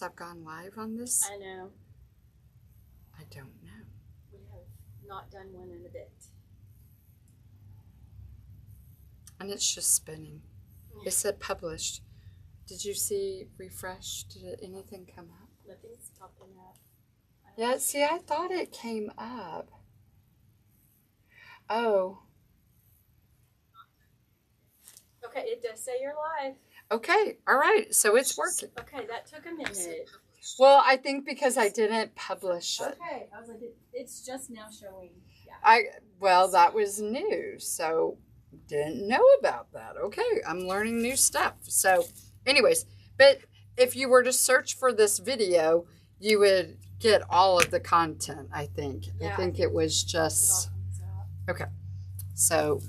since I've gone live on this? I know. I don't know. We have not done one in a bit. And it's just spinning. It said published. Did you see refresh? Did anything come up? Nothing's popping up. Yeah, see, I thought it came up. Oh. Okay, it does say you're live. Okay, all right. So it's working. Okay, that took a minute. Well, I think because I didn't publish it. Okay, I was like, it's just now showing. Yeah. Well, that was new, so didn't know about that. Okay, I'm learning new stuff. So, anyways, but if you were to search for this video, you would get all of the content, I think. Yeah, I think it was just... Okay, so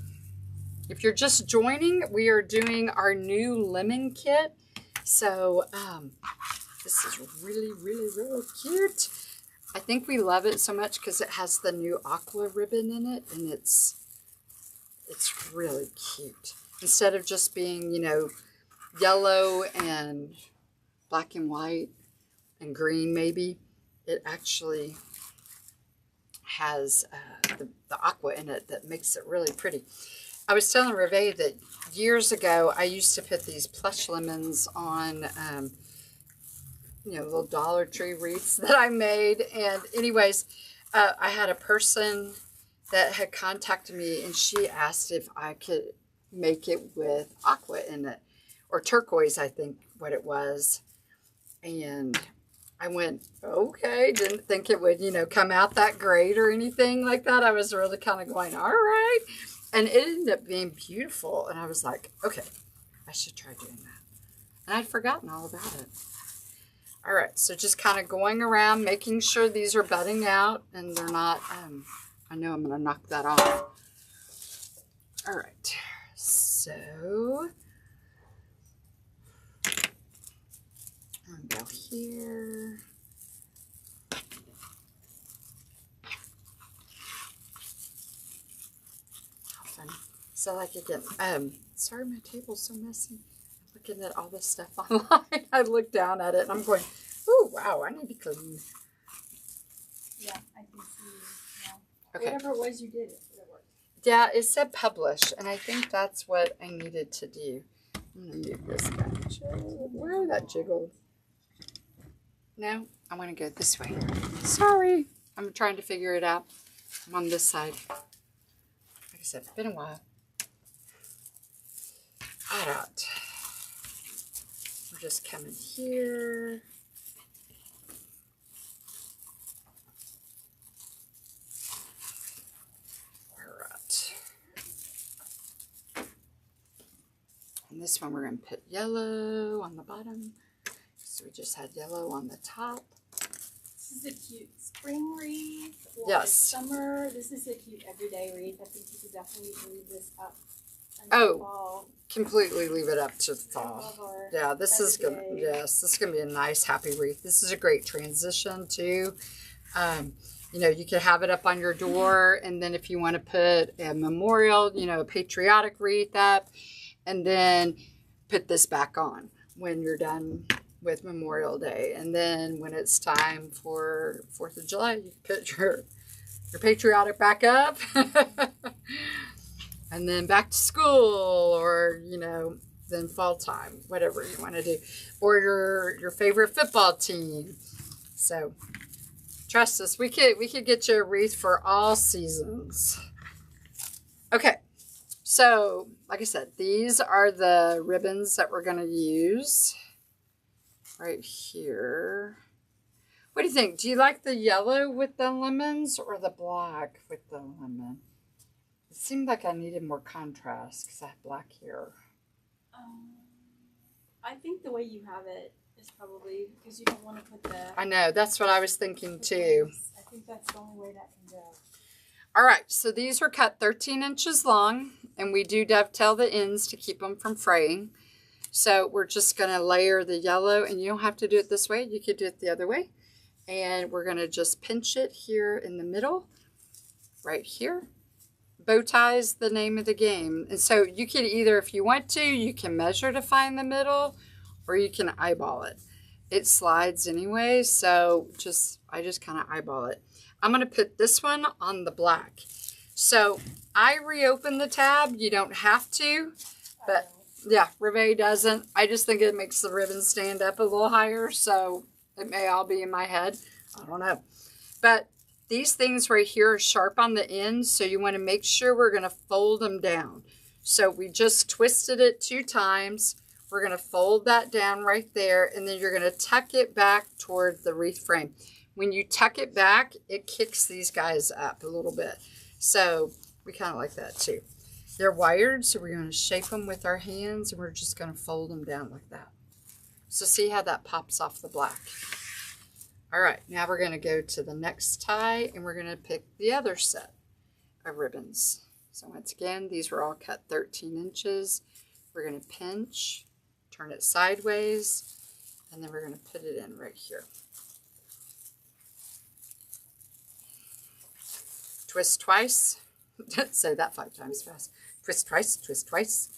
if you're just joining, we are doing our new lemon kit. So, this is really, really, really cute. I think we love it so much because it has the new aqua ribbon in it, and it's really cute. Instead of just being, you know, yellow and black and white and green maybe, it actually has the aqua in it that makes it really pretty. I was telling Reve that years ago I used to put these plush lemons on you know, little Dollar Tree wreaths that I made. And anyways, I had a person that had contacted me, and she asked if I could make it with aqua in it, or turquoise, I think what it was. And I went, okay, didn't think it would, you know, come out that great or anything like that. I was really kind of going, all right. And it ended up being beautiful. And I was like, okay, I should try doing that. And I'd forgotten all about it. All right, so just kind of going around, making sure these are budding out and they're not, I know I'm going to knock that off. All right, so I'm going to go here. How funny. So like again, sorry my table's so messy. Looking at all this stuff online, I look down at it and I'm going, oh wow, I need to clean. Yeah, I can see. Yeah. Okay. Whatever it was you did, it worked. Yeah, it said publish, and I think that's what I needed to do. I'm gonna move this guy. Where that jiggled? No, I want to go this way. Sorry, I'm trying to figure it out. I'm on this side. Like I said, it's been a while. All right. We're just coming here. All right. And this one we're going to put yellow on the bottom. So we just had yellow on the top. This is a cute spring wreath. Or yes. Summer. This is a cute everyday wreath. I think you could definitely leave this up. Oh, completely leave it up to the fall. Yeah, this is gonna, yes, this is gonna be a nice happy wreath. This is a great transition too. You know, you could have it up on your door, and then if you want to put a memorial, you know, a patriotic wreath up, and then put this back on when you're done with Memorial Day. And then when it's time for 4th of July, you put your patriotic back up. And then back to school, or, you know, then fall time, whatever you want to do. Or your favorite football team. So, trust us, we could get you a wreath for all seasons. Okay, so, like I said, these are the ribbons that we're going to use right here. What do you think? Do you like the yellow with the lemons or the black with the lemon? It seemed like I needed more contrast because I have black hair. I think the way you have it is probably because you don't want to put the... I know, that's what I was thinking too. I think that's the only way that can go. All right, so these are cut 13 inches long, and we do dovetail the ends to keep them from fraying. So we're just going to layer the yellow, and you don't have to do it this way. You could do it the other way. And we're going to just pinch it here in the middle, right here. Bow tie is the name of the game. And so you can either, if you want to, you can measure to find the middle, or you can eyeball it. it slides anyway, so I just kind of eyeball it. I'm going to put this one on the black. So I reopen the tab. You don't have to, but yeah, Reveille doesn't. I just think it makes the ribbon stand up a little higher, so it may all be in my head. I don't know. But these things right here are sharp on the end, so you want to make sure we're going to fold them down. So we just twisted it 2 times. We're going to fold that down right there, and then you're going to tuck it back toward the wreath frame. When you tuck it back, it kicks these guys up a little bit. So we kind of like that too. They're wired, so we're going to shape them with our hands, and we're just going to fold them down like that. So see how that pops off the black. All right, now we're going to go to the next tie, and we're going to pick the other set of ribbons. So once again, these were all cut 13 inches. We're going to pinch, turn it sideways, and then we're going to put it in right here. Twist twice. Say that 5 times fast. Twist twice, twist twice.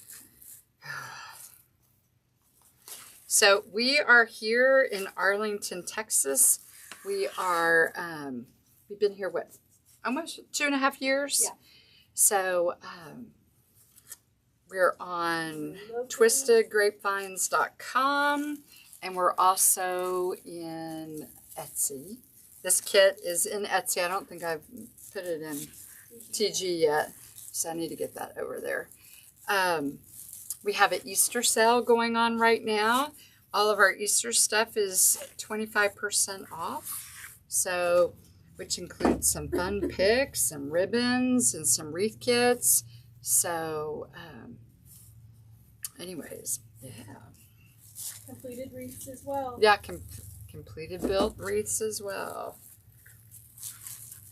So we are here in Arlington, Texas. We are, we've been here, what, almost 2.5 years? Yeah. So we're on twistedgrapevines.com, and we're also in Etsy. This kit is in Etsy. I don't think I've put it in TG yet, so I need to get that over there. We have an Easter sale going on right now. All of our Easter stuff is 25% off, so which includes some fun picks, some ribbons, and some wreath kits. So anyways, yeah. Completed wreaths as well. Yeah, completed built wreaths as well.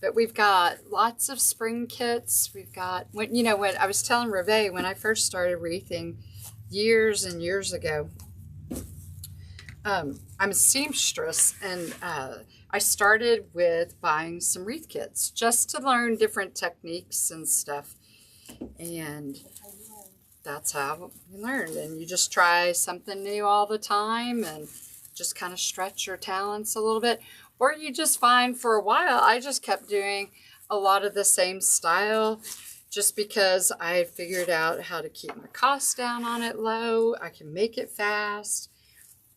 But we've got lots of spring kits. We've got, when I was telling Reveille, when I first started wreathing years and years ago, I'm a seamstress, and I started with buying some wreath kits just to learn different techniques and stuff. And that's how you learn. And you just try something new all the time and just kind of stretch your talents a little bit. Or you just find for a while, I just kept doing a lot of the same style just because I figured out how to keep my costs down on it low. I can make it fast.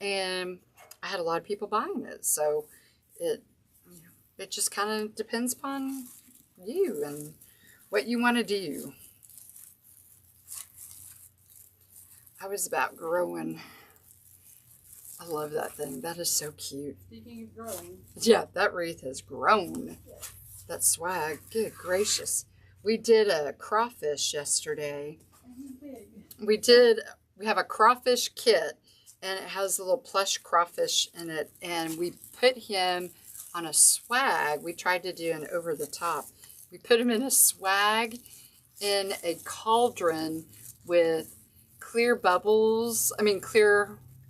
And I had a lot of people buying it. So it just kind of depends upon you and what you want to do. I was about growing. I love that thing. That is so cute. Speaking of growing. Yeah, that wreath has grown. Yes. That swag. Good gracious. We did a crawfish yesterday. He's big. We have a crawfish kit, and it has a little plush crawfish in it, and we put him on a swag. We tried to do an over the top. We put him in a swag in a cauldron with clear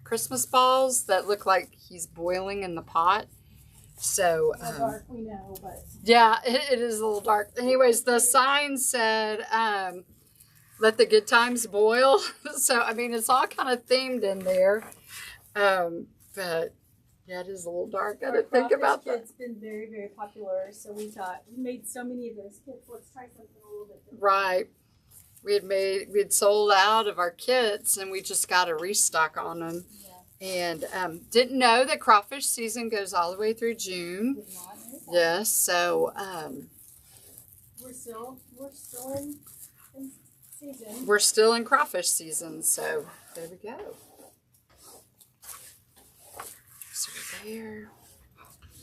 Christmas balls that look like he's boiling in the pot. So dark, we know, but yeah, it is a little dark. Anyways, the sign said let the good times boil. So I mean, it's all kind of themed in there, but yeah, it is a little dark. I didn't think about that. It's been very, very popular, so we thought we made so many of those kits. Let's try something a little bit different. Right. We had sold out of our kits, and we just got a restock on them. Yeah. And didn't know that crawfish season goes all the way through June. Yes, so we're still in season. We're still in crawfish season, so there we go. So there.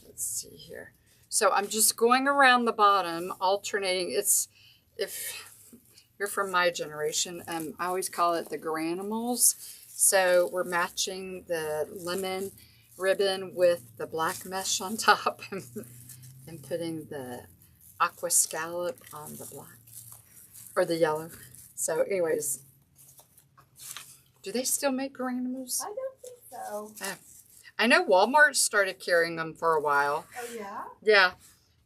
Let's see here. So I'm just going around the bottom, alternating. If you're from my generation, I always call it the granimals. So we're matching the lemon ribbon with the black mesh on top and putting the aqua scallop on the black or the yellow. So anyways, do they still make granimals? I don't think so. I know Walmart started carrying them for a while. Oh yeah? Yeah.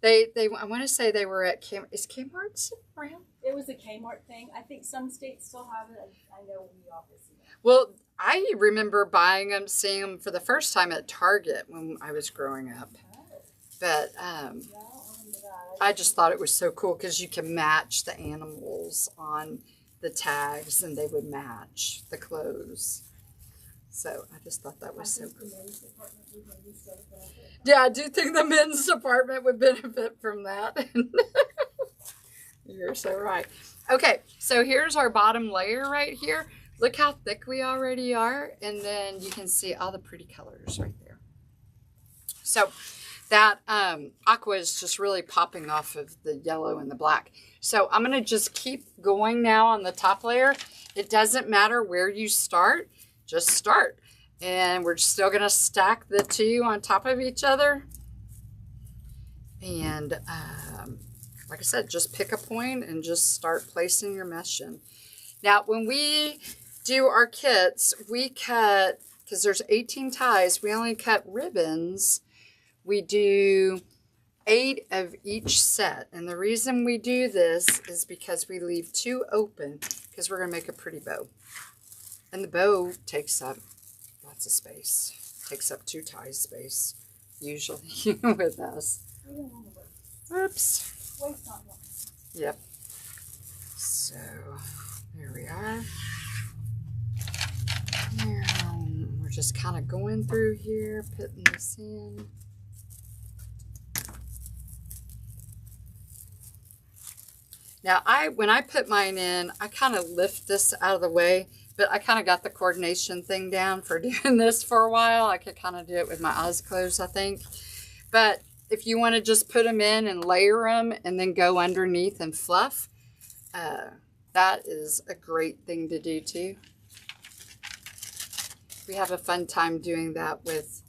They I want to say they were at is Kmart around? It was a Kmart thing. I think some states still have it. I know we obviously don't. Well, I remember buying them, seeing them for the first time at Target when I was growing up. But I just thought it was so cool because you can match the animals on the tags and they would match the clothes. So I just thought that was so cool. Yeah, I do think the men's department would benefit from that. You're so right. Okay, so here's our bottom layer right here. Look how thick we already are. And then you can see all the pretty colors right there. So that aqua is just really popping off of the yellow and the black. So I'm going to just keep going now on the top layer. It doesn't matter where you start, just start. And we're still going to stack the two on top of each other. And like I said, just pick a point and just start placing your mesh in. Now, when we do our kits, we cut, because there's 18 ties, we only cut ribbons. We do 8 of each set. And the reason we do this is because we leave 2 open, because we're going to make a pretty bow. And the bow takes up lots of space. Takes up 2 ties space, usually, with us. Oops. Yep. So, there we are. Now, we're just kind of going through here, putting this in. Now, when I put mine in, I kind of lift this out of the way, but I kind of got the coordination thing down for doing this for a while. I could kind of do it with my eyes closed, I think. But if you want to just put them in and layer them and then go underneath and fluff, that is a great thing to do too. We have a fun time doing that with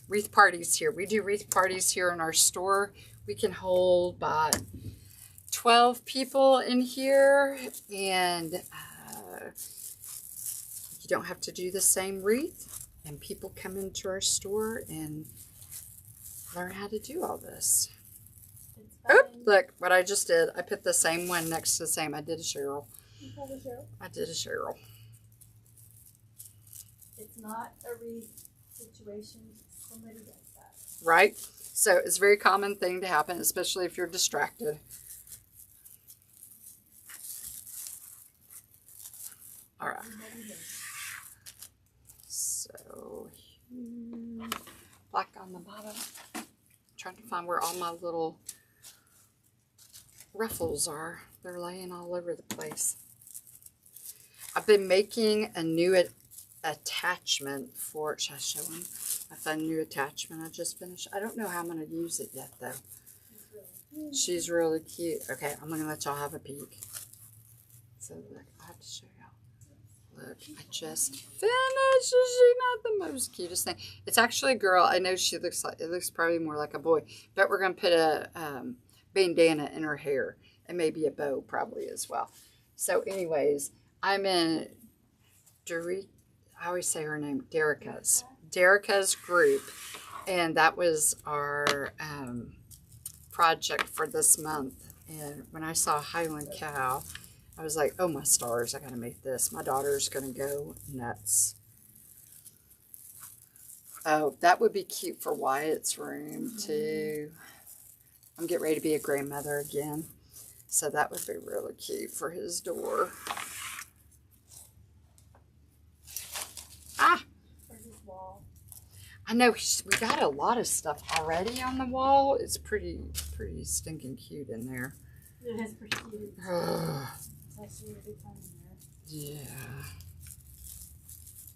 wreath parties here. We do wreath parties here in our store. We can hold about 12 people in here, and you don't have to do the same wreath, and people come into our store and learn how to do all this. Oop, look what I just did. I put the same one next to the same. I did a Cheryl. You called a Cheryl? I did a Cheryl. It's not a wreath situation. Somebody does that. Right? So it's a very common thing to happen, especially if you're distracted. All right. So, black on the bottom. I'm trying to find where all my little ruffles are. They're laying all over the place. I've been making a new attachment for, should I show them? I found a new attachment I just finished. I don't know how I'm going to use it yet, though. She's really cute. Okay, I'm going to let y'all have a peek. So, look, I have to show y'all. Look, I just finished. Is she not the most cutest thing? It's actually a girl. I know she looks like, it looks probably more like a boy. But we're going to put a bandana in her hair. And maybe a bow probably as well. So anyways, I'm in I always say her name, Derica's group. And that was our project for this month. And when I saw Highland Cow, I was like, oh my stars, I gotta make this. My daughter's gonna go nuts. Oh, that would be cute for Wyatt's room too. I'm getting ready to be a grandmother again. So that would be really cute for his door. Ah! Where's his wall? I know, we got a lot of stuff already on the wall. It's pretty stinking cute in there. It is pretty cute. Especially a big time in there. Yeah.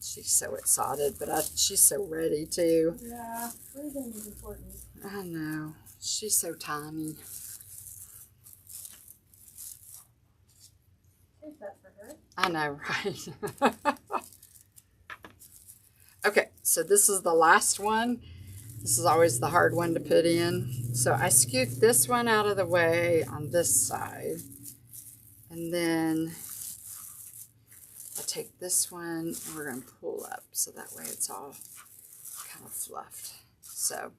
She's so excited, but she's so ready too. Yeah, breathing is important. I know. She's so tiny. Take that for her. I know, right? Okay, so this is the last one. This is always the hard one to put in. So I scoot this one out of the way on this side. And then I'll take this one and we're going to pull up so that way it's all kind of fluffed. So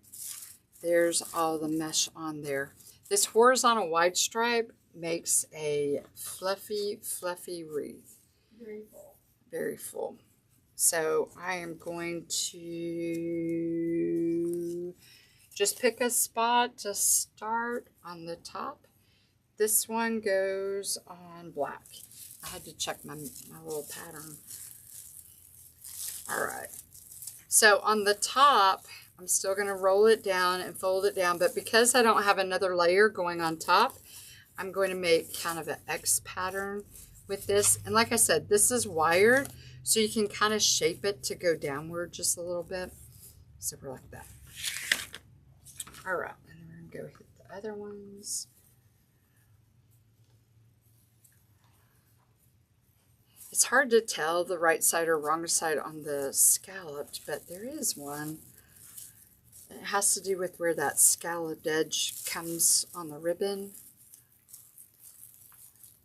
there's all the mesh on there. This horizontal wide stripe makes a fluffy, fluffy wreath. Very full. very full. So I am going to just pick a spot to start on the top. This one goes on black. I had to check my little pattern. All right. So on the top, I'm still going to roll it down and fold it down. But because I don't have another layer going on top, I'm going to make kind of an X pattern with this. And like I said, this is wired, so you can kind of shape it to go downward just a little bit. So we're like that. All right, and then we're going to go hit the other ones. It's hard to tell the right side or wrong side on the scalloped, but there is one. It has to do with where that scalloped edge comes on the ribbon.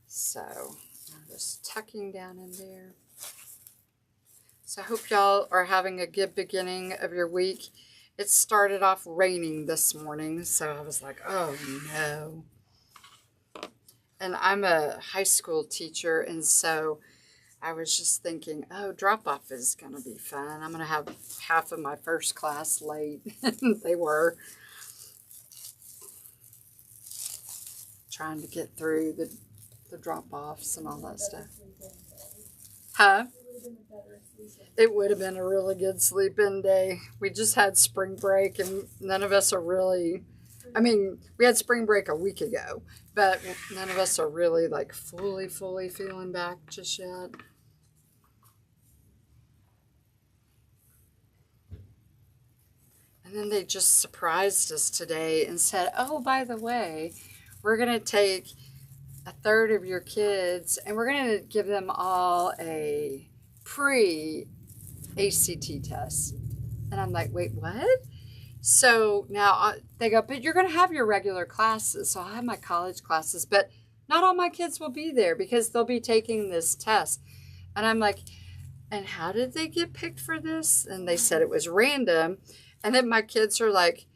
So I'm just tucking down in there. So I hope y'all are having a good beginning of your week. It started off raining this morning, so I was like, oh no. And I'm a high school teacher, and so I was just thinking, oh, drop-off is going to be fun. I'm going to have half of my first class late. They were. Trying to get through the drop-offs and all that stuff. Huh? It would have been a really good sleep-in day. We just had spring break, and none of us are really... I mean, we had spring break a week ago, but none of us are really, like, fully feeling back just yet. And then they just surprised us today and said, oh, by the way, we're going to take a third of your kids and we're going to give them all a pre-ACT test. And I'm like, wait, what? So now they go, but you're going to have your regular classes. So I have my college classes, but not all my kids will be there because they'll be taking this test. And I'm like, and how did they get picked for this? And they said it was random. And then my kids are like,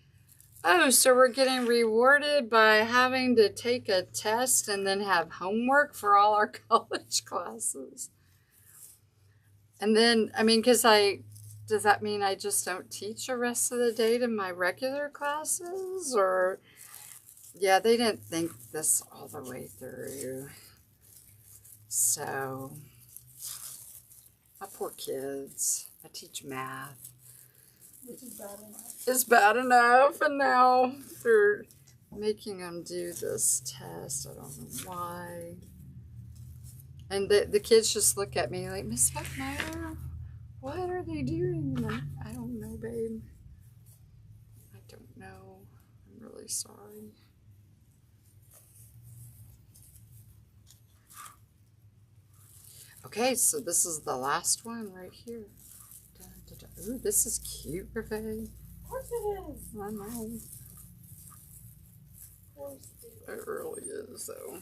oh, so we're getting rewarded by having to take a test and then have homework for all our college classes. And then, I mean, does that mean I just don't teach the rest of the day to my regular classes? Or, yeah, they didn't think this all the way through. So, my poor kids. I teach math. Which is bad enough. It's bad enough, and now they're making them do this test. I don't know why. And the kids just look at me like, Miss Buckmeyer, what are they doing? I don't know, babe. I don't know. I'm really sorry. Okay, so this is the last one right here. Ooh, this is cute, Reve. Of course it is. I know. Of course it is. It really is, though.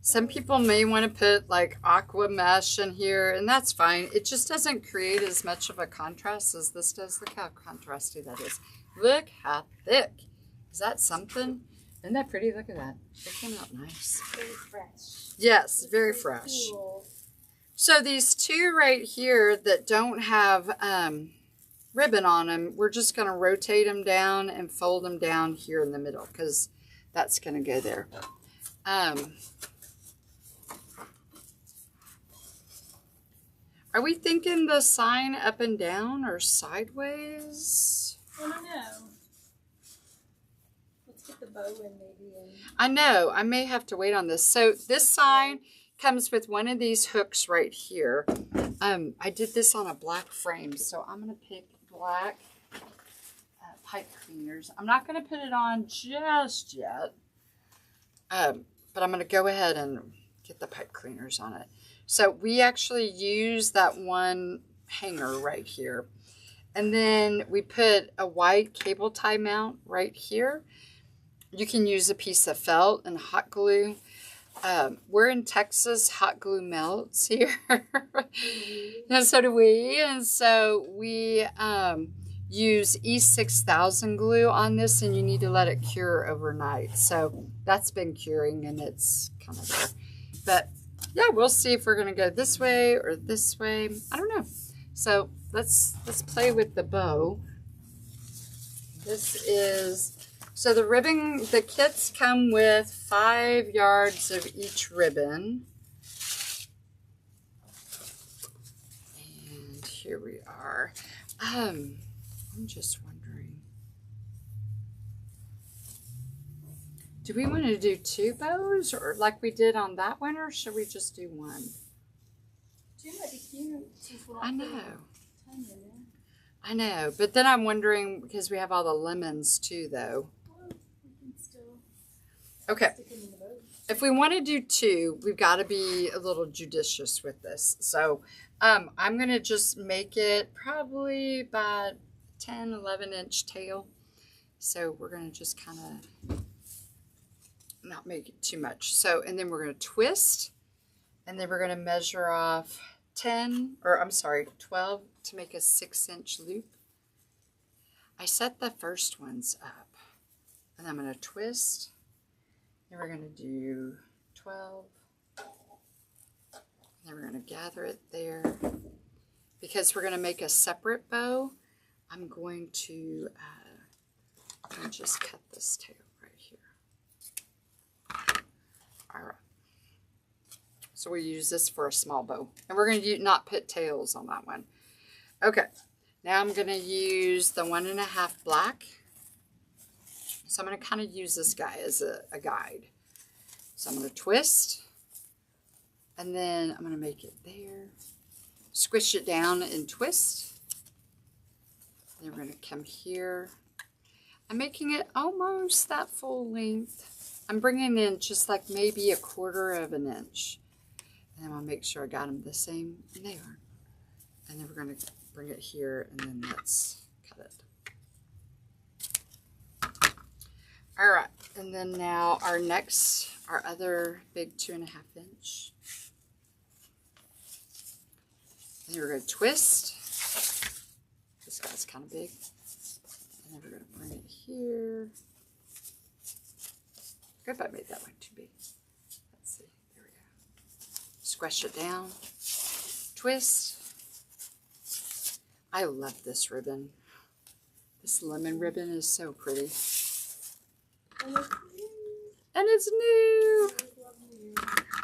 Some people may want to put like aqua mesh in here, and that's fine. It just doesn't create as much of a contrast as this does. Look how contrasty that is. Look how thick. Is that something? Isn't that pretty? Look at that. It came out nice. Very fresh. Yes, very fresh. Cool. So these two right here that don't have ribbon on them, we're just going to rotate them down and fold them down here in the middle because that's going to go there. Are we thinking the sign up and down or sideways? I don't know. Let's get the bow in maybe. I know. I may have to wait on this. So this sign comes with one of these hooks right here. I did this on a black frame, so I'm going to pick black pipe cleaners. I'm not going to put it on just yet, but I'm going to go ahead and get the pipe cleaners on it. So we actually use that one hanger right here. And then we put a white cable tie mount right here. You can use a piece of felt and hot glue. We're in Texas, hot glue melts here. And so do we. And so we use E6000 glue on this, and you need to let it cure overnight. So that's been curing, and it's kind of there. But yeah, we'll see if we're gonna go this way or this way. I don't know. So let's play with the bow. This is, so the ribbon, the kits come with 5 yards of each ribbon. And here we are. I'm just wondering, do we want to do 2 bows or like we did on that one, or should we just do 1? 2 might be cute. I know. I know, but then I'm wondering, because we have all the lemons too, though. Well, we can still Okay, stick them in the boat. if we want to do 2, we've got to be a little judicious with this. So I'm going to just make it probably about 10, 11-inch tail. So we're going to just kind of not make it too much. So, and then we're going to twist, and then we're going to measure off 12 to make a 6-inch loop. I set the first ones up, and I'm going to twist, and we're going to do 12, and then we're going to gather it there. Because we're going to make a separate bow, I'm going to just cut this tail right here. All right. So we'll use this for a small bow. And we're going to not put tails on that one. Okay. Now I'm going to use the 1.5 black. So I'm going to kind of use this guy as a guide. So I'm going to twist. And then I'm going to make it there. Squish it down and twist. Then we're going to come here. I'm making it almost that full length. I'm bringing in just like maybe 1/4 inch. And then I'll make sure I got them the same, and they are. And then we're going to bring it here, and then let's cut it. All right, and then now our other big 2.5 inch. And then we're going to twist. This guy's kind of big. And then we're going to bring it here. I hope I made that one too big. Let's see. There we go. Squash it down. Twist. I love this ribbon. This lemon ribbon is so pretty. And it's new.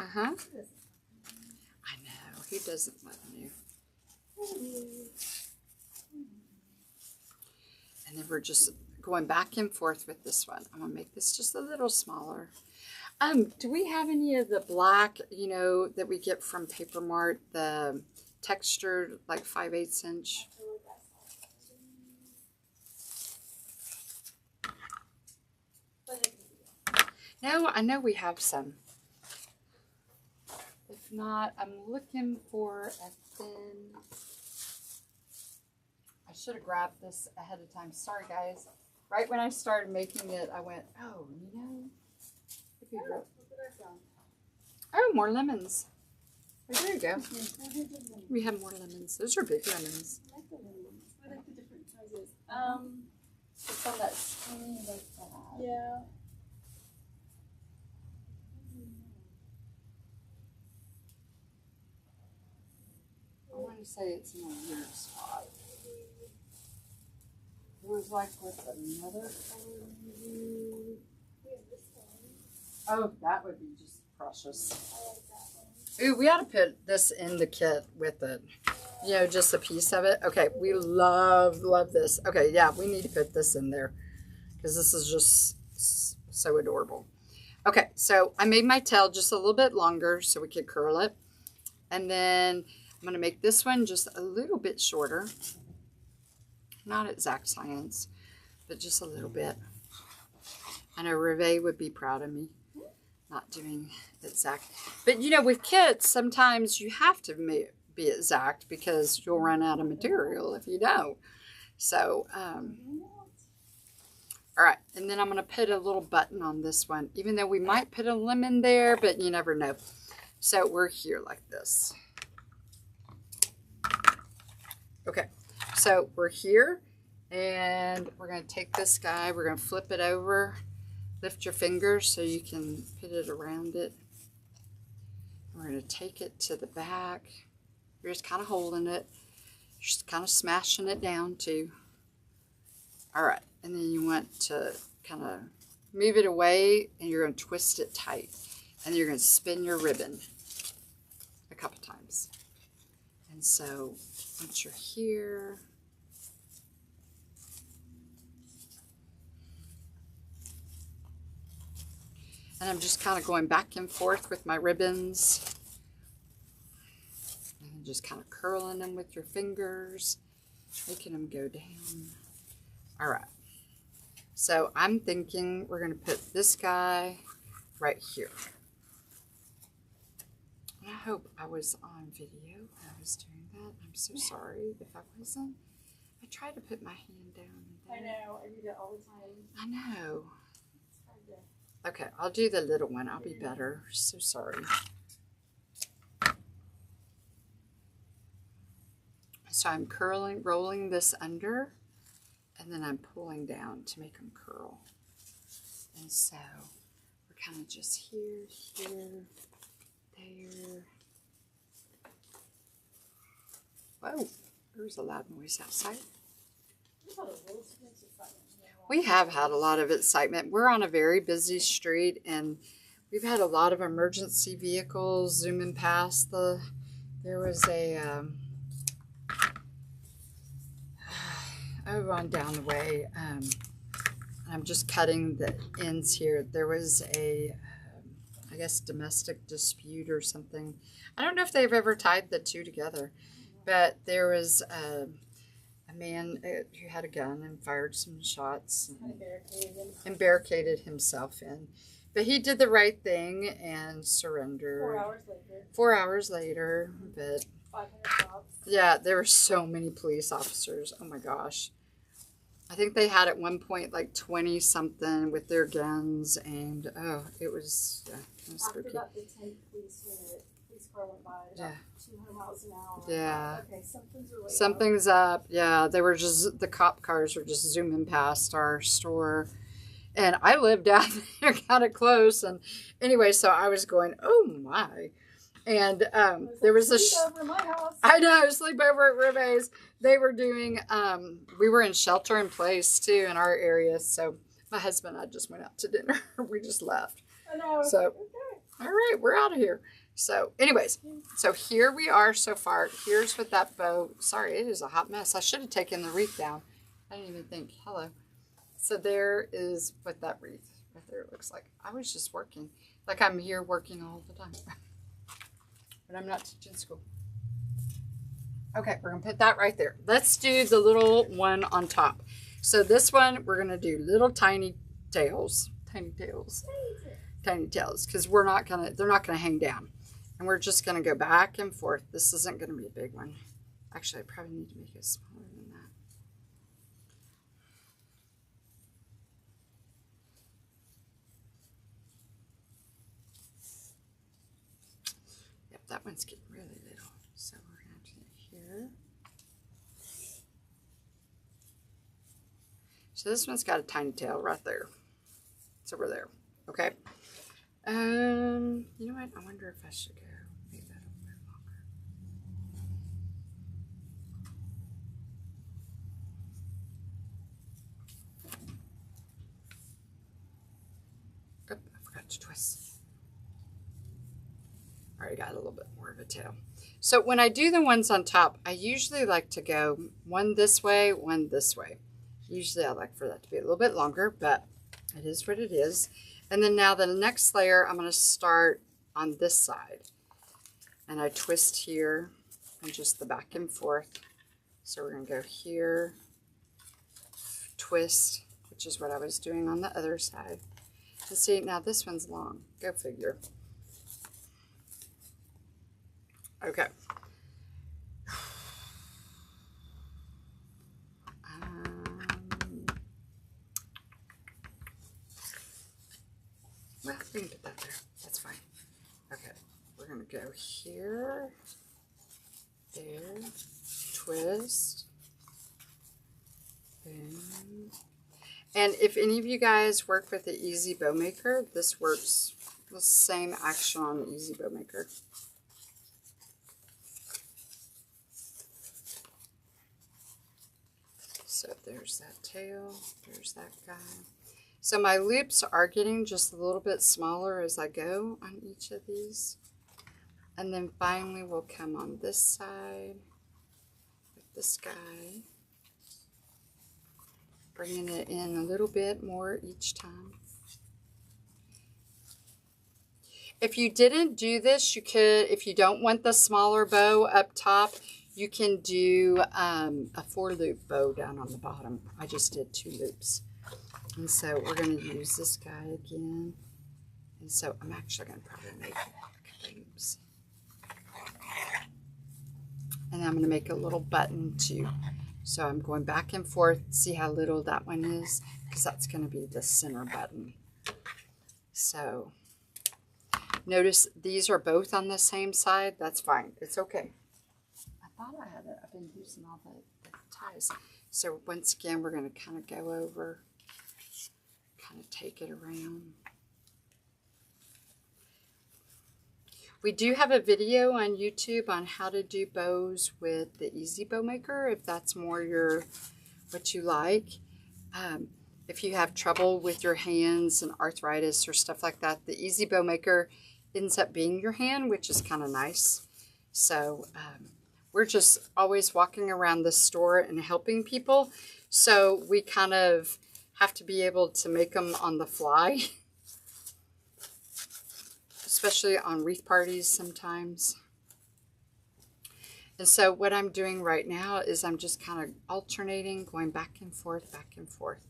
Uh-huh. I know. Who doesn't love new? And then we're just going back and forth with this one. I'm going to make this just a little smaller. Do we have any of the black, you know, that we get from Paper Mart, the textured, like 5/8 inch? No, I know we have some. If not, I'm looking for a thin. I should have grabbed this ahead of time. Sorry, guys. Right when I started making it, I went, oh, you know. Oh, more lemons. Oh, there you go. We have more lemons. Those are big lemons. I like the lemons. I like the different sizes. It's on that skinny like that. Yeah. I want to say it's in a weird spot. It was like with another color maybe. Oh, that would be just precious. I like that one. Ooh, we ought to put this in the kit with it. You know, just a piece of it. Okay, we love this. Okay, yeah, we need to put this in there because this is just so adorable. Okay, so I made my tail just a little bit longer so we could curl it. And then I'm going to make this one just a little bit shorter. Not exact science, but just a little bit. I know Reve would be proud of me not doing exact. But you know, with kits, sometimes you have to be exact because you'll run out of material if you don't. So, all right. And then I'm going to put a little button on this one, even though we might put a lemon there, but you never know. So we're here like this. Okay. So we're here and we're going to take this guy. We're going to flip it over. Lift your fingers so you can put it around it. We're going to take it to the back. You're just kind of holding it. You're just kind of smashing it down too. All right, and then you want to kind of move it away, and you're going to twist it tight. And you're going to spin your ribbon a couple times. And so once you're here, and I'm just kind of going back and forth with my ribbons. And just kind of curling them with your fingers, making them go down. All right. So I'm thinking we're going to put this guy right here. I hope I was on video when I was doing that. I'm so sorry if I wasn't. I tried to put my hand down. I know. I do that all the time. I know. It's hard to... Okay, I'll do the little one. I'll be better. So sorry. So I'm rolling this under, and then I'm pulling down to make them curl. And so we're kind of just here, there. Whoa, there was a loud noise outside. We have had a lot of excitement. We're on a very busy street, and we've had a lot of emergency vehicles zooming past. There was a over on down the way. I'm just cutting the ends here. There was a I guess domestic dispute or something. I don't know if they've ever tied the two together, but there was a man who had a gun and fired some shots and barricaded himself in. But he did the right thing and surrendered. 4 hours later. 4 hours later, but 500 cops. yeah, there were so many police officers. Oh my gosh. I think they had at one point like 20 something with their guns, and oh, it was kind of spooky. After about the 10th police car went by, about 200 miles an hour. Yeah. Okay, Something's up. Yeah, they were just, the cop cars were just zooming past our store. And I lived down there kind of close. And anyway, so I was going, oh my. And there was a sleepover at my house. I know, sleepover at Ribe's. They were doing, we were in shelter in place too in our area. So my husband and I just went out to dinner. We just left. I know. So, okay. All right, we're out of here. So anyways, so here we are so far. Here's what that bow, sorry, it is a hot mess. I should have taken the wreath down. I didn't even think, hello. So there is what that wreath right there looks like. I was just working, like I'm here working all the time. But I'm not teaching school. Okay, we're gonna put that right there. Let's do the little one on top. So this one, we're gonna do little tiny tails, because they're not gonna hang down. And we're just gonna go back and forth. This isn't gonna be a big one. Actually, I probably need to make it smaller than that. Yep, that one's getting really little. So we're gonna do it here. So this one's got a tiny tail right there. So we're there. Okay. You know what? I wonder if I should go maybe a little bit longer. Oop, I forgot to twist. Alright, got a little bit more of a tail. So when I do the ones on top, I usually like to go one this way, one this way. Usually I like for that to be a little bit longer, but it is what it is. And then now the next layer, I'm going to start on this side. And I twist here and just the back and forth. So we're going to go here, twist, which is what I was doing on the other side. And see, now this one's long. Go figure. Okay. Well, we can put that there. That's fine. Okay, we're going to go here, there, twist, boom. And if any of you guys work with the Easy Bow Maker, this works the same action on the Easy Bow Maker. So there's that tail, there's that guy. So my loops are getting just a little bit smaller as I go on each of these. And then finally we'll come on this side with this guy. Bringing it in a little bit more each time. If you didn't do this, you could, if you don't want the smaller bow up top, you can do a 4-loop bow down on the bottom. I just did 2 loops. And so we're going to use this guy again. And so I'm actually going to probably make loops. And I'm going to make a little button too. So I'm going back and forth. See how little that one is? Because that's going to be the center button. So notice these are both on the same side. That's fine. It's okay. I thought I had it. I've been using all the ties. So once again, we're going to kind of go over, kind of take it around. We do have a video on YouTube on how to do bows with the Easy Bow Maker, if that's more what you like. If you have trouble with your hands and arthritis or stuff like that, the Easy Bow Maker ends up being your hand, which is kind of nice. So we're just always walking around the store and helping people. So we kind of have to be able to make them on the fly. Especially on wreath parties sometimes. And so what I'm doing right now is I'm just kind of alternating, going back and forth, back and forth.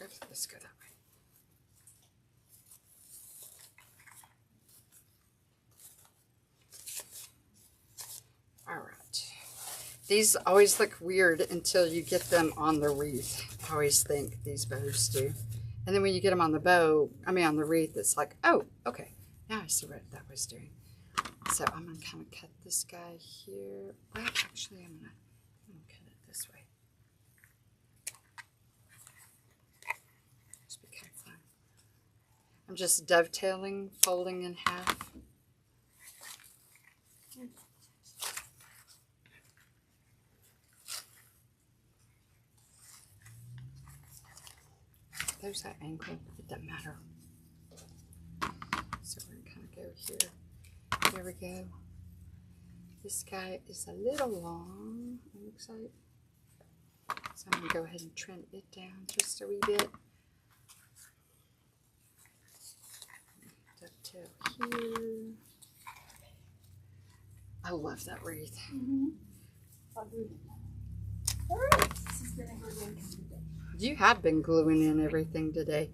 Oops, let's go that way. All right. These always look weird until you get them on the wreath. I always think these bows do. And then when you get them on the bow, on the wreath, it's like, oh, okay. Now I see what that was doing. So I'm going to kind of cut this guy here. Well, actually, I'm going to cut it this way. Just be kind of fun. I'm just dovetailing, folding in half. There's that angle, it doesn't matter. So we're going to kind of go here. There we go. This guy is a little long, it looks like. So I'm going to go ahead and trim it down just a wee bit. Dovetail here. I love that wreath. All right, this has been a good one today. You have been gluing in everything today.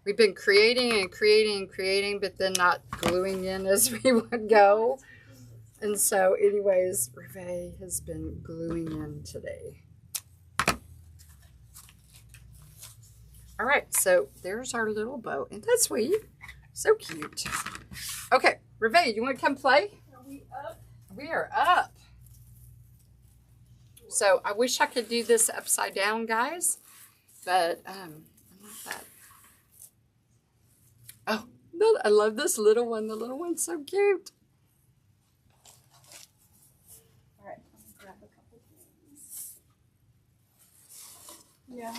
We've been creating and creating and creating, but then not gluing in as we would go. And so anyways, Reve has been gluing in today. All right, so there's our little bow. Isn't that sweet? So cute. Okay, Reve, you want to come play? Are we up? We are up. So I wish I could do this upside down, guys. But I'm not that. Oh, no, I love this little one. The little one's so cute. All right, let's grab a couple things. Yeah.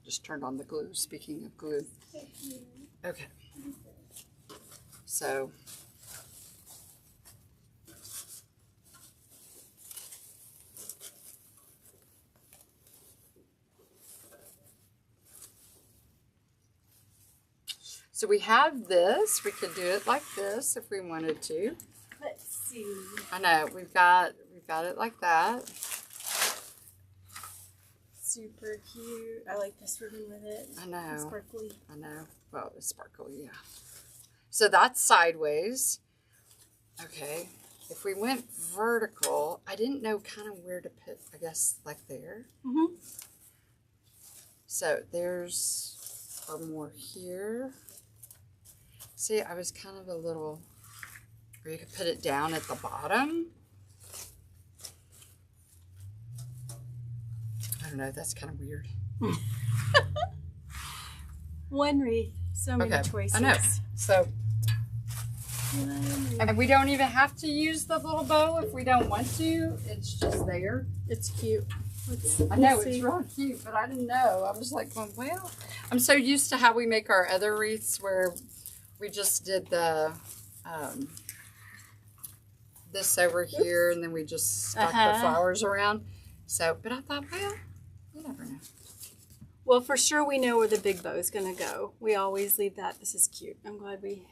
Just turned on the glue, speaking of glue. Thank you. Okay. So we have this. We could do it like this if we wanted to. Let's see. I know we've got it like that. Super cute. I like this ribbon with it. I know. It's sparkly. I know. Well, it's sparkly, yeah. So that's sideways. Okay. If we went vertical, I didn't know kind of where to put, I guess, like there. Mm-hmm. So there's more here. See, I was kind of a little, or you could put it down at the bottom. don't know. That's kind of weird. One wreath, so many choices. I know. So, and we don't even have to use the little bow if we don't want to. It's just there. It's cute. I know it's real cute, but I didn't know. I was like, well, I'm so used to how we make our other wreaths where we just did the this over here, and then we just stuck the flowers around. So, but I thought, well, you never know. Well, for sure we know where the big bow is going to go. We always leave that. This is cute. I'm glad we...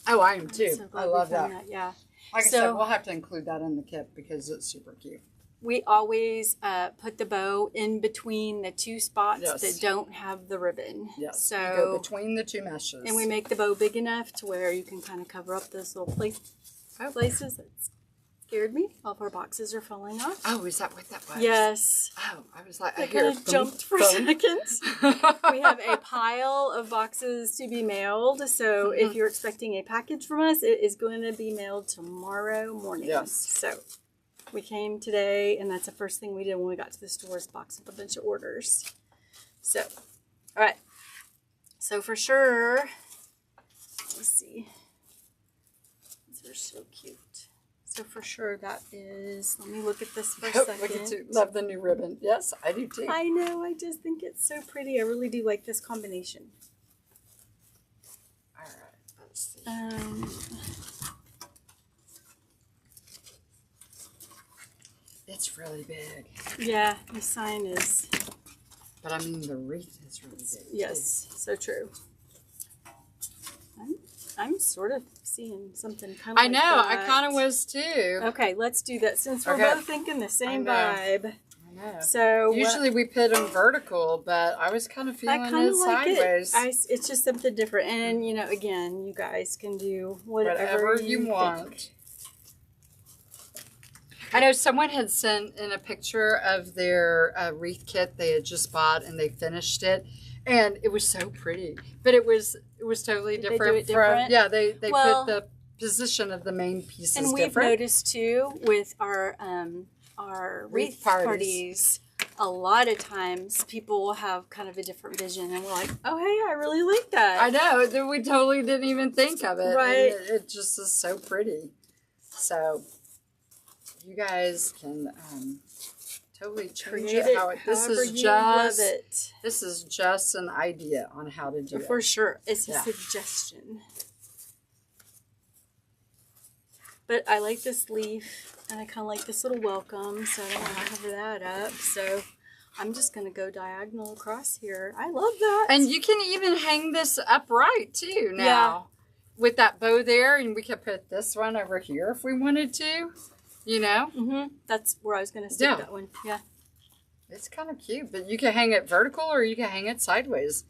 Oh, I am too. So I love that. Yeah. Like I said, we'll have to include that in the kit because it's super cute. We always put the bow in between the two spots that don't have the ribbon. Yes. So you go between the two meshes. And we make the bow big enough to where you can kind of cover up those little places that scared me. All of our boxes are falling off. Oh, is that what that was? Yes. Oh, I was like, I kind of jumped for a second. We have a pile of boxes to be mailed. So if you're expecting a package from us, it is going to be mailed tomorrow morning. Yes. So we came today, and that's the first thing we did when we got to the store is box up a bunch of orders. So, all right. So for sure, let's see. These are so cute. So for sure that is, let me look at this for a second. Look at you. Love the new ribbon. Yes, I do too. I know. I just think it's so pretty. I really do like this combination. All right. Let's see. It's really big. Yeah, the sign is. But I mean, the wreath is really big. Yes, so true. I'm sort of seeing something kind of I know, I kind of was too. Okay, let's do that since we're both thinking the same vibe. I know. So usually we put them vertical, but I was kind of feeling it sideways. It's just something different. And, you know, again, you guys can do whatever you want. I know someone had sent in a picture of their wreath kit they had just bought, and they finished it. And it was so pretty, but it was totally different. They do it different? Yeah, they put the position of the main pieces and different. We've noticed too with our wreath parties, a lot of times people will have kind of a different vision, and we're like, oh hey, I really like that. I know, we totally didn't even think of it. Right? And it just is so pretty. So you guys can totally change it how this is just an idea on how to do it. For sure. It's a suggestion. But I like this leaf, and I kind of like this little welcome, so I don't want to cover that up. So I'm just going to go diagonal across here. I love that. And you can even hang this upright too now with that bow there, and we could put this one over here if we wanted to. You know? That's where I was going to stick that one. Yeah. It's kind of cute, but you can hang it vertical or you can hang it sideways.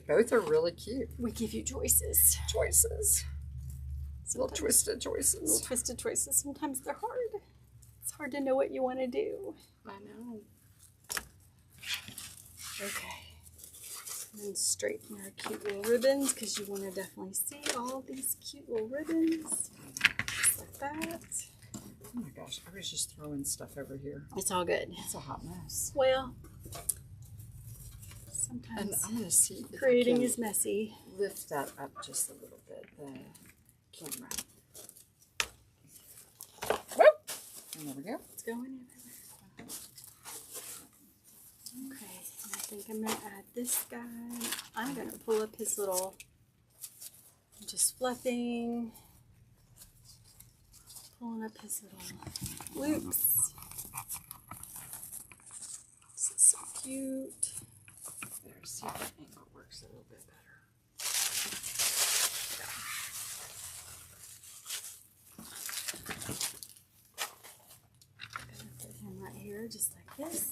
Both are really cute. We give you choices. Little twisted choices. Little twisted choices. Sometimes they're hard. It's hard to know what you want to do. I know. Okay. And then straighten our cute little ribbons because you want to definitely see all these cute little ribbons. Just like that. Oh my gosh, I was just throwing stuff over here. It's all good. It's a hot mess. Well, sometimes and I'm gonna see if creating is messy. Lift that up just a little bit, the camera. Whoop! And there we go. It's going everywhere. Okay, and I think I'm gonna add this guy. I'm gonna pull up his little, just fluffing. Pulling up his little loops. This is so cute. There, see if that angle works a little bit better. I'm gonna put him right here, just like this.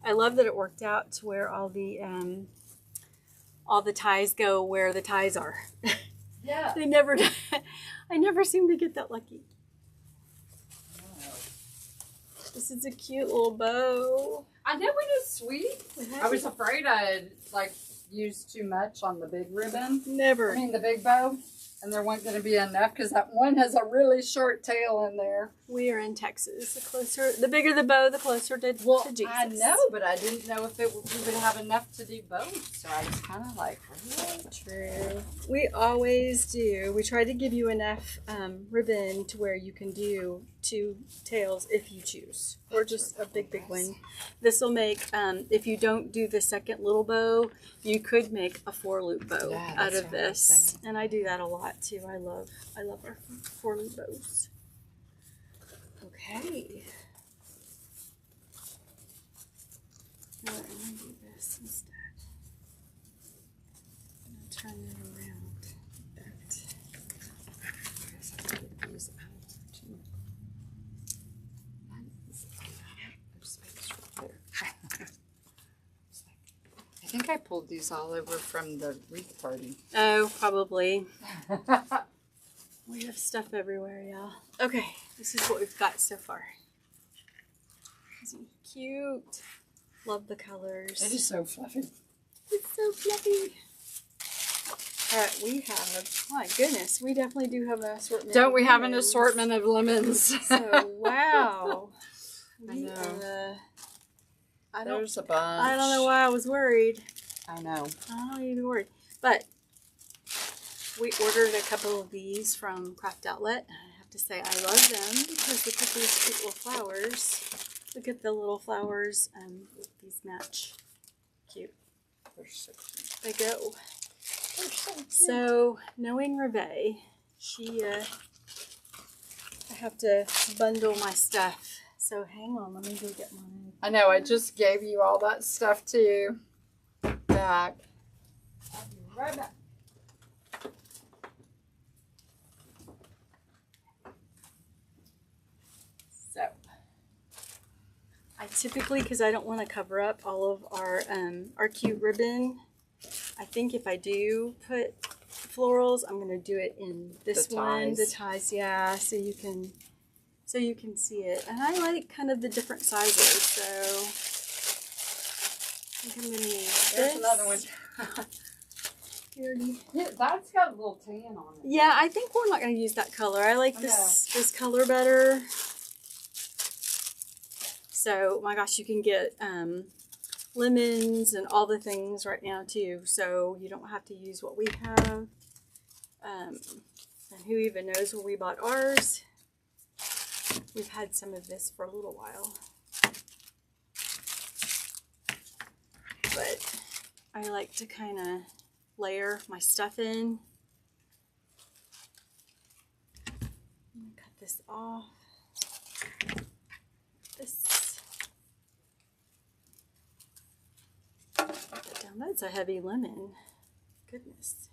I love that it worked out to where all the ties go where the ties are. Yeah. They never, I never seem to get that lucky. Wow. This is a cute little bow. I know it is sweet. I was afraid I'd like used too much on the big ribbon. Never. I mean the big bow. and there wasn't going to be enough because that one has a really short tail in there. We are in Texas. The bigger the bow, the closer to Jesus. I know, but I didn't know if we would have enough to do both. So I was kind of like, really? True. We always do. We try to give you enough ribbon to where you can do 2 tails if you choose, or just a big one. This will make, if you don't do the second little bow, you could make a 4-loop bow out of this. And I do that a lot too. I love our 4-loop bows. Okay. Now I'm going to do this instead. I'm going to turn it around. There's space right there. I think I pulled these all over from the wreath party. Oh, probably. We have stuff everywhere, y'all. Okay, this is what we've got so far. Isn't it cute? Love the colors. It is so fluffy. It's so fluffy. All right, we have, my goodness, we definitely do have an assortment. Don't we have an assortment of lemons? So, wow. I know. There's a bunch. I don't know why I was worried. I know. I don't need to be worried. But we ordered a couple of these from Craft Outlet. I have to say I love them because look at these cute little flowers. Look at the little flowers. These match. Cute. They're so cute. They go. They're so cute. So, knowing Reve, I have to bundle my stuff. So hang on, let me go get mine. I know, I just gave you all that stuff too. Back. I'll be right back. So, I typically, because I don't want to cover up all of our cute ribbon, I think if I do put florals, I'm going to do it in this one, the ties, yeah, so you can see it. And I like kind of the different sizes, so I think I'm going to use this. There's another one. Yeah, that's got a little tan on it. Yeah, I think we're not going to use that color. I like this color better. So, my gosh, you can get lemons and all the things right now too, so you don't have to use what we have. And who even knows where we bought ours? We've had some of this for a little while. But I like to kind of layer my stuff in. I'm going to cut this off. That's a heavy lemon. Goodness.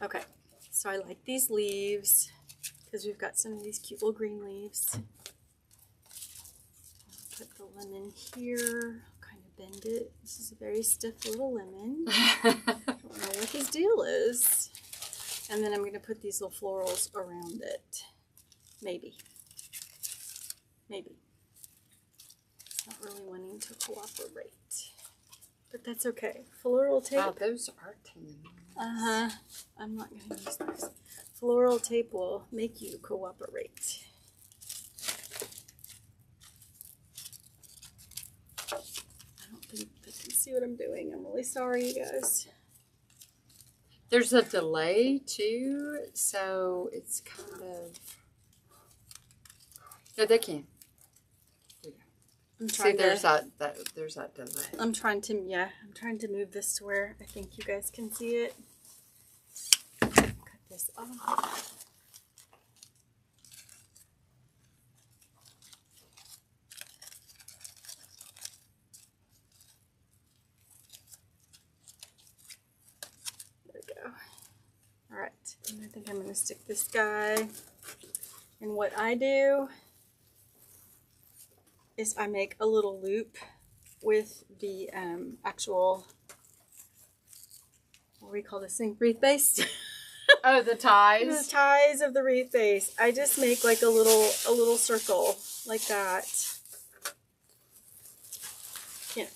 Okay, so I like these leaves because we've got some of these cute little green leaves. I'll put the lemon here, kind of bend it. This is a very stiff little lemon. I don't know what his deal is. And then I'm going to put these little florals around it. Maybe. Maybe. It's not really wanting to cooperate. But that's okay. Floral tape. Wow, those are tan. Uh-huh. I'm not going to use those. Floral tape will make you cooperate. I don't think they can see what I'm doing. I'm really sorry, you guys. There's a delay too, so it's kind of... No, they can. See, there's that delay. I'm trying to move this to where I think you guys can see it. Cut this off. There we go. All right, and I think I'm going to stick this guy. And what I do is I make a little loop with the actual, what do we call this thing? Wreath base? Oh, the ties? The ties of the wreath base. I just make like a little circle like that. Can't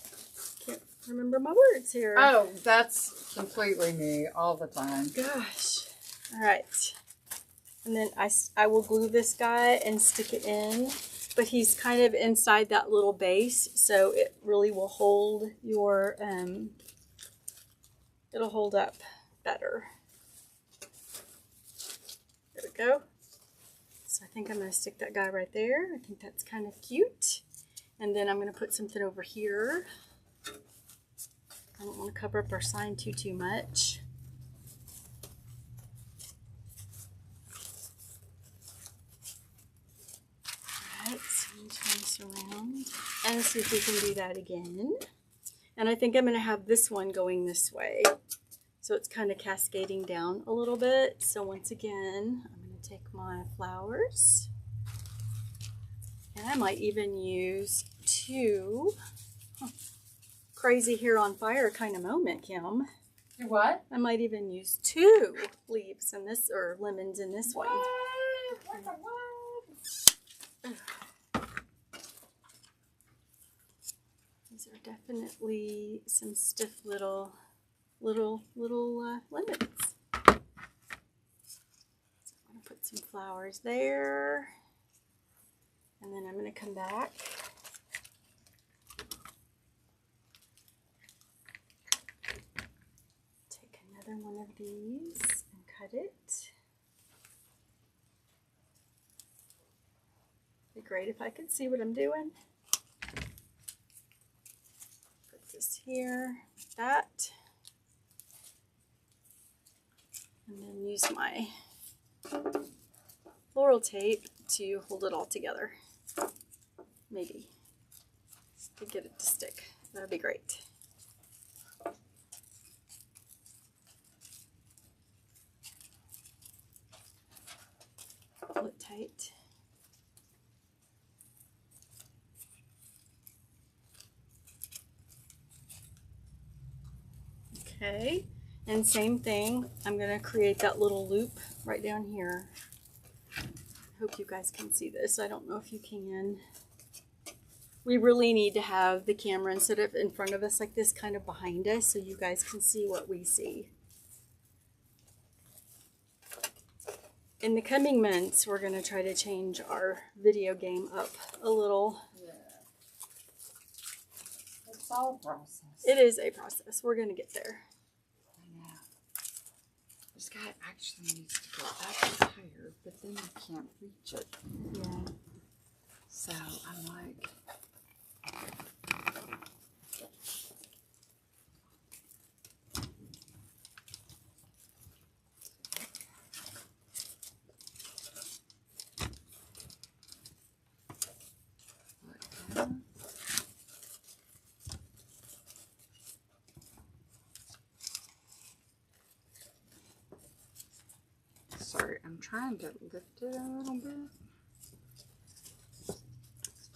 remember my words here. Oh, that's completely me all the time. Gosh. All right. And then I will glue this guy and stick it in. But he's kind of inside that little base, so it really will hold your, it'll hold up better. There we go. So I think I'm going to stick that guy right there. I think that's kind of cute. And then I'm going to put something over here. I don't want to cover up our sign too much. Alright, so I'm going to turn this around and see if we can do that again. And I think I'm going to have this one going this way. So it's kind of cascading down a little bit. So once again, I'm going to take my flowers. And I might even use two. Crazy hair on fire kind of moment, Kim. You what? I might even use 2 leaves in this, or lemons in this one. What? These are definitely some stiff little lemons. So I'm going to put some flowers there. And then I'm going to come back. Take another one of these and cut it. It'd be great if I could see what I'm doing. Put this here, like that. And then use my floral tape to hold it all together. Maybe. To get it to stick. That'd be great. Pull it tight. Okay, and same thing, I'm going to create that little loop right down here. I hope you guys can see this. I don't know if you can. We really need to have the camera instead of in front of us like this, kind of behind us, so you guys can see what we see. In the coming months, we're going to try to change our video game up a little. Yeah. It's all a process. It is a process. We're going to get there. I know. This guy actually needs to go up higher, but then you can't reach it. Yeah. So I'm like... Sorry, I'm trying to lift it a little bit.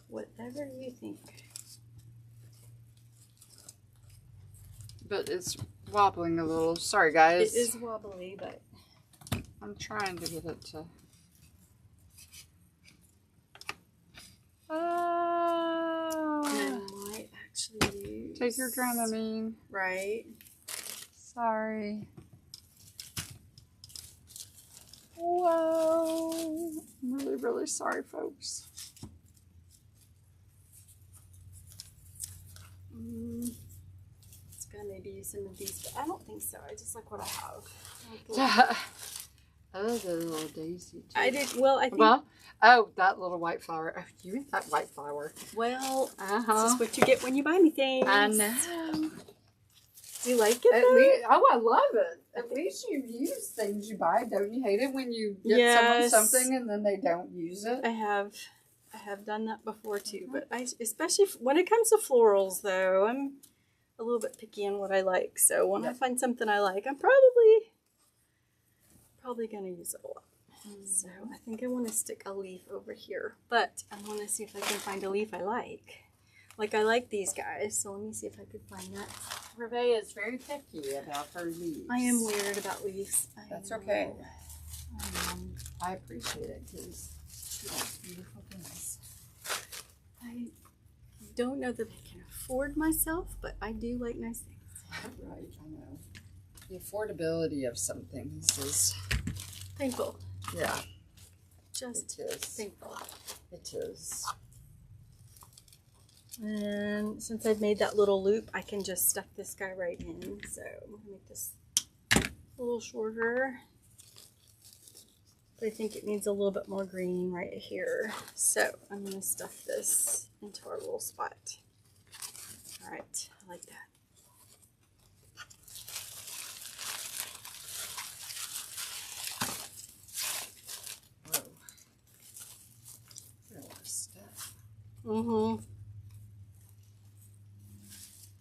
Whatever you think. But it's wobbling a little. Sorry, guys. It is wobbly, but I'm trying to get it to... Oh! I might actually use... Take your Dramamine. Right. Sorry. Whoa. I'm really, really sorry, folks. It's gonna maybe use some of these, but I don't think so. I just like what I have. Oh, the little daisy too. I did well. I think. Well, oh, that little white flower. Oh, you eat that white flower. Well, this is what you get when you buy me things. I know. Do you like it? At Though? least, oh, I love it. At least you use things you buy. Don't you hate it when you get someone something and then they don't use it? I have done that before too, but especially when it comes to florals, though, I'm a little bit picky on what I like. So when I find something I like, I'm probably gonna use it a lot. So I think I want to stick a leaf over here, but I want to see if I can find a leaf I like. Like I like these guys, so let me see if I could find that. Revea is very picky about her leaves. I am weird about leaves. That's okay. I appreciate it because she likes beautiful things. I don't know that I can afford myself, but I do like nice things. Right, I know. The affordability of some things is Thankful. yeah. Just It is. thankful. It is. And since I've made that little loop, I can just stuff this guy right in. So I'm going to make this a little shorter. But I think it needs a little bit more green right here. So I'm going to stuff this into our little spot. All right, I like that. Whoa. Got a lot of stuff. Mm-hmm.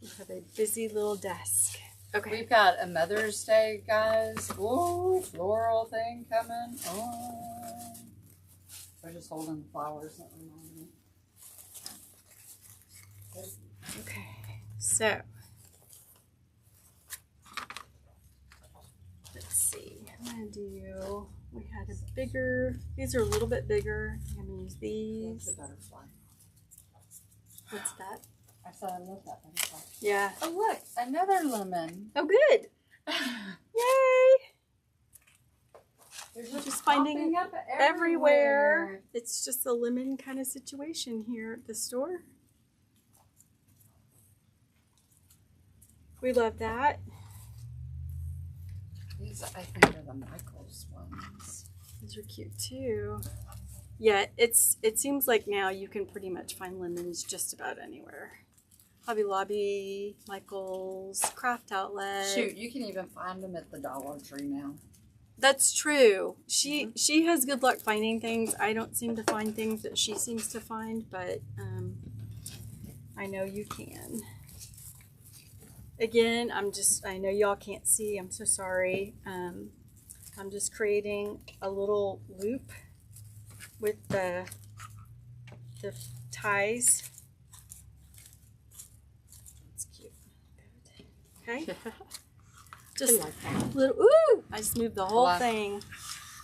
We have a busy little desk. Okay. We've got a Mother's Day, guys. Ooh, floral thing coming. Oh. We're just holding the flowers. That remind me. Okay. So let's see. I'm gonna do. We had a bigger. These are a little bit bigger. I'm gonna use That's these. a butterfly. What's that? I said I love that butterfly. Yeah. Oh, look, another lemon. Oh, good. Yay! They're Just finding popping up Everywhere. It's just a lemon kind of situation here at the store. We love that. These, I think, are the Michaels ones. These are cute too. Yeah, it seems like now you can pretty much find lemons just about anywhere. Hobby Lobby, Michaels, Craft Outlet. Shoot, you can even find them at the Dollar Tree now. That's true. She has good luck finding things. I don't seem to find things that she seems to find, but I know you can. Again, I know y'all can't see. I'm so sorry. I'm just creating a little loop with the ties. That's cute. Okay. Just little. Ooh! I just moved the whole thing.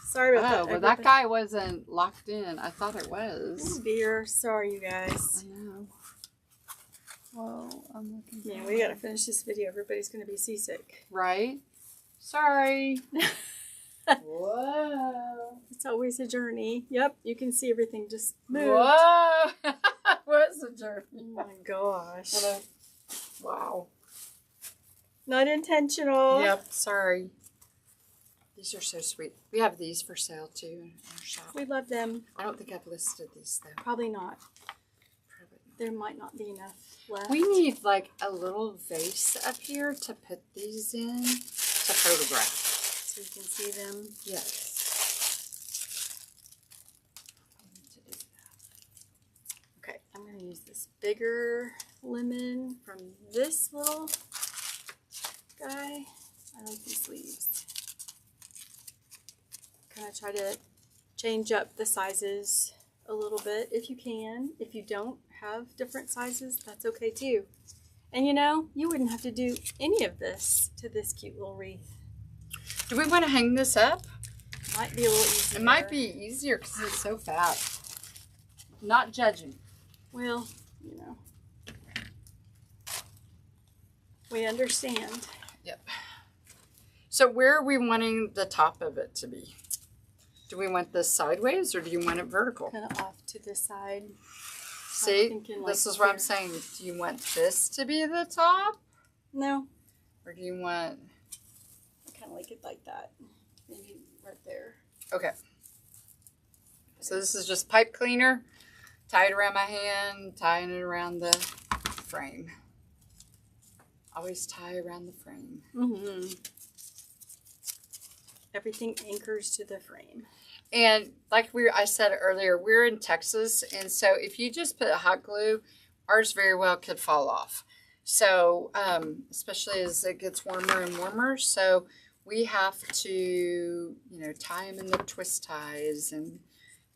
Sorry about that. Oh, well, that guy wasn't locked in. I thought it Oh was. dear. Sorry, you guys. I know. Well, I'm looking. Yeah, we gotta finish this video. Everybody's gonna be seasick. Right? Sorry. Whoa. It's always a journey. Yep, you can see everything just moved. Whoa. What's a journey? Oh my gosh. Wow. Not intentional. Yep, sorry. These are so sweet. We have these for sale too in our shop. We love them. I don't think I've listed these though. Probably not. Probably not. There might not be enough left. We need like a little vase up here to put these in to photograph. So you can see them. Yes. Okay, I'm going to use this bigger lemon from this little guy. I like these leaves. Kind of try to change up the sizes a little bit if you can. If you don't have different sizes, that's okay too. And you know, you wouldn't have to do any of this to this cute little wreath. Do we want to hang this up? Might be a little easier. It might be easier because it's so fat. Not judging. Well, you know. We understand. Yep. So where are we wanting the top of it to be? Do we want this sideways or do you want it vertical? Kind of off to the side. See, thinking, this like, is what I'm here. saying. Do you want this to be the top? No. Or do you want... I kind of like it like that. Maybe right there. Okay. So this is just pipe cleaner. Tie it around my hand, tying it around the frame. Always tie around the frame. Mm-hmm. Everything anchors to the frame. And like I said earlier, we're in Texas, and so if you just put hot glue, ours very well could fall off. So, especially as it gets warmer and warmer, so we have to, you know, tie them in the twist ties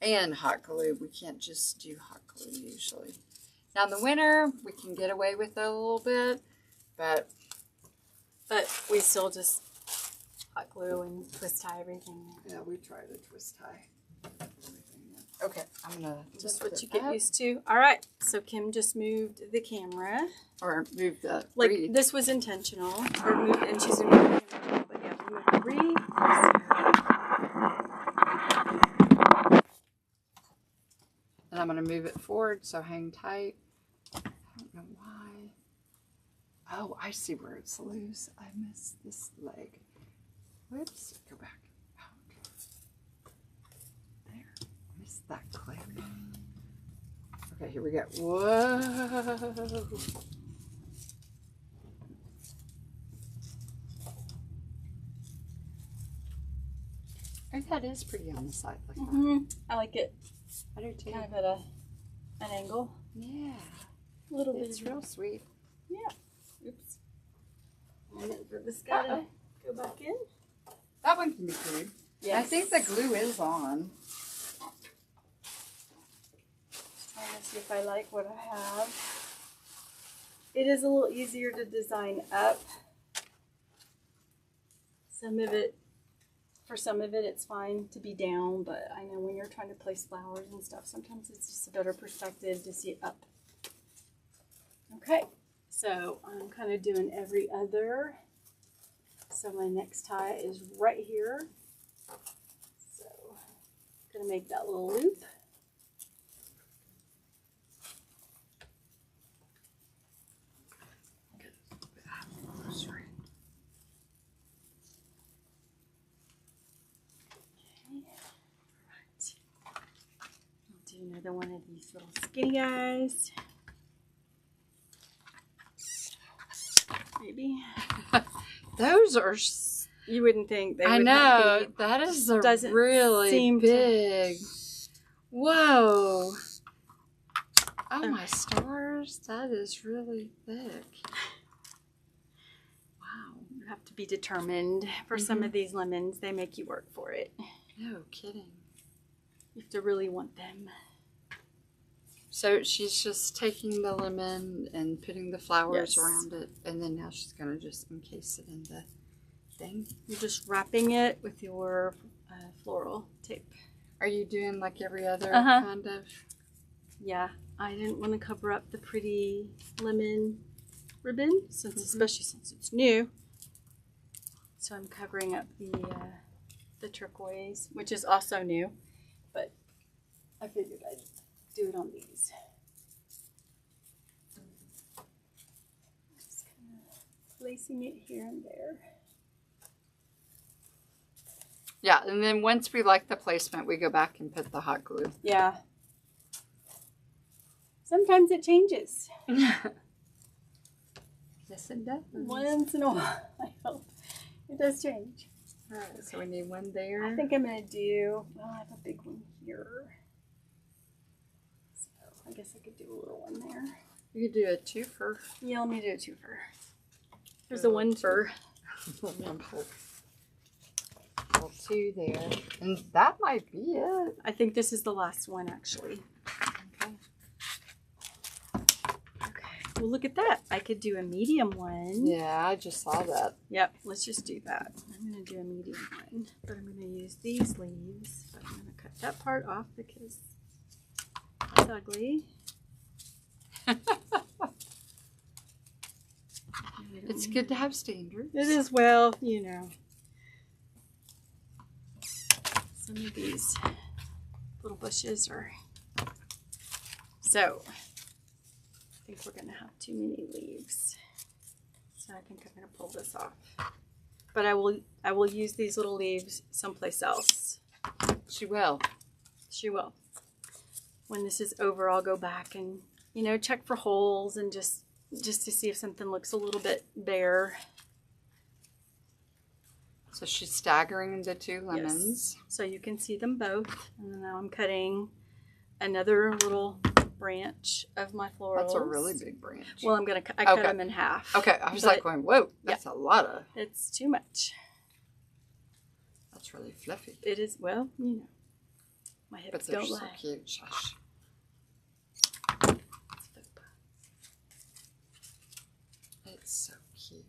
and hot glue. We can't just do hot glue usually. Now in the winter, we can get away with it a little bit, but we still just hot glue and twist tie everything. yeah, we try to twist tie everything. Okay, I'm gonna just what you get used to. All right, so Kim just moved the camera. Or move the like wreath. This was intentional. Or moved, and she's moving the camera, but yeah, we moved the wreath. And I'm gonna move it forward, so hang tight. I don't know why. Oh, I see where it's loose. I missed this leg. Whoops, go back. Out. There, missed that clip. Okay, here we go. Whoa. I think that is pretty on the side like that. I like it. I do too. Kind of at an angle. Yeah. A little bit. It's real sweet. Yeah. Oops. And for this guy to go back in. That one can be glued. Yeah. I think the glue is on. Just trying to see if I like what I have. It is a little easier to design up. For some of it, it's fine to be down, but I know when you're trying to place flowers and stuff, sometimes it's just a better perspective to see it up. Okay, so I'm kind of doing every other. So my next tie is right here. So I'm gonna make that little loop. Do another one of these little skinny guys. Maybe. Those are. You wouldn't think they would. I know that is a really big. Whoa! Oh my stars! That is really thick. Wow! You have to be determined for some of these lemons. They make you work for it. No kidding. You have to really want them. So she's just taking the lemon and putting the flowers around it, and then now she's gonna just encase it in the thing. You're just wrapping it with your floral tape. Are you doing like every other kind of? Yeah, I didn't want to cover up the pretty lemon ribbon, especially since it's new. So I'm covering up the turquoise, which is also new, but I figured I'd do it on these. Just kind of placing it here and there. Yeah, and then once we like the placement, we go back and put the hot glue. Yeah. Sometimes it changes. Yes, it does. Once in a while, I hope. It does change. All right, so we need one there. I think I'm going to do, well, I have a big one here. So I guess I could do a little one there. You could do a twofer. Yeah, let me do a twofer. There's a one for. Well, two there. And that might be it. I think this is the last one, actually. Okay. Okay. Well, look at that. I could do a medium one. Yeah, I just saw that. Yep. Let's just do that. I'm going to do a medium one. But I'm going to use these leaves. But I'm going to cut that part off because it's ugly. It's good to have standards. It is, well, you know. Some of these little bushes are. So, I think we're going to have too many leaves. So I think I'm going to pull this off. But I will use these little leaves someplace else. She will. She will. When this is over, I'll go back and, you know, check for holes and just to see if something looks a little bit bare. So she's staggering the two lemons. Yes. So you can see them both. And now I'm cutting another little branch of my florals. That's a really big branch. Well, I'm going to cut them in half. Okay, I was like going, whoa, that's a lot of. It's too much. That's really fluffy. It is, well, you know, my hips don't lie. But they're so cute. Shush. It's so cute.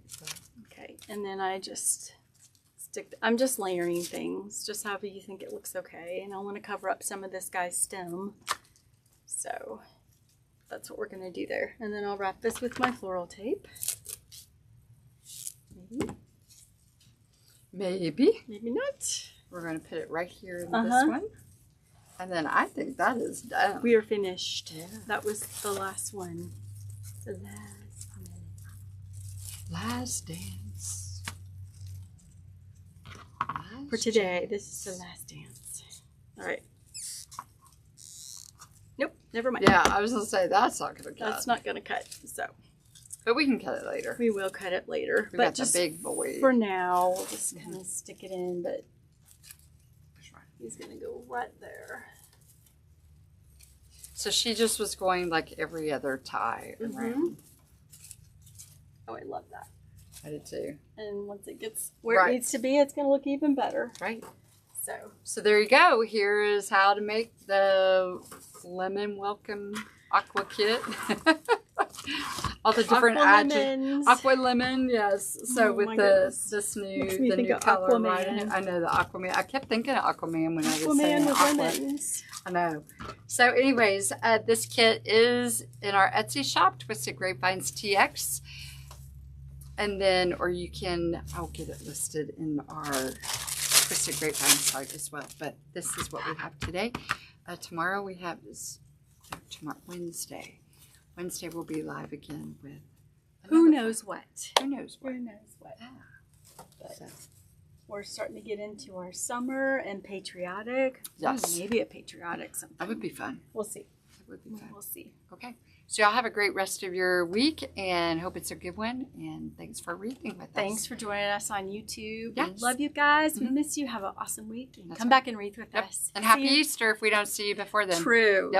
Okay, and then I just I'm just layering things, just however you think it looks okay. And I want to cover up some of this guy's stem. So that's what we're going to do there. And then I'll wrap this with my floral tape. Maybe. Maybe not. We're going to put it right here in this one. And then I think that is done. We are finished. Yeah. That was the last one. The last one. Last dance. For today, this is the last dance. All right. Nope, never mind. Yeah, I was going to say that's not going to cut. That's not going to cut. So, but we can cut it later. we will cut it later. We but got just the big boy. for now, we'll just kind of stick it in. But he's going to go right there. So she just was going like every other tie around. Oh, I love that. I did too. And once it gets where it needs to be, it's going to look even better. Right. So there you go. Here is how to make the lemon welcome aqua kit. All the different adjectives. Aqua lemon, yes. So with this new color right in it. I know the Aquaman. I kept thinking of Aquaman when I was saying aqua. Lemons. I know. So anyways, this kit is in our Etsy shop, Twisted Grapevines TX. And then, or you can, I'll get it listed in our Twisted Grapevine site as well. But this is what we have today. Tomorrow we have Wednesday. Wednesday we'll be live again with who knows what. Who knows what. Who knows what. Yeah. But we're starting to get into our summer and patriotic. Yes. Maybe a patriotic something. That would be fun. We'll see. That would be fun. We'll see. Okay. So y'all have a great rest of your week and hope it's a good one. And thanks for reading with us. Thanks for joining us on YouTube. Yes. We love you guys. We miss you. Have an awesome week. And come back and read with us. And happy Easter if we don't see you before then. True. Yep.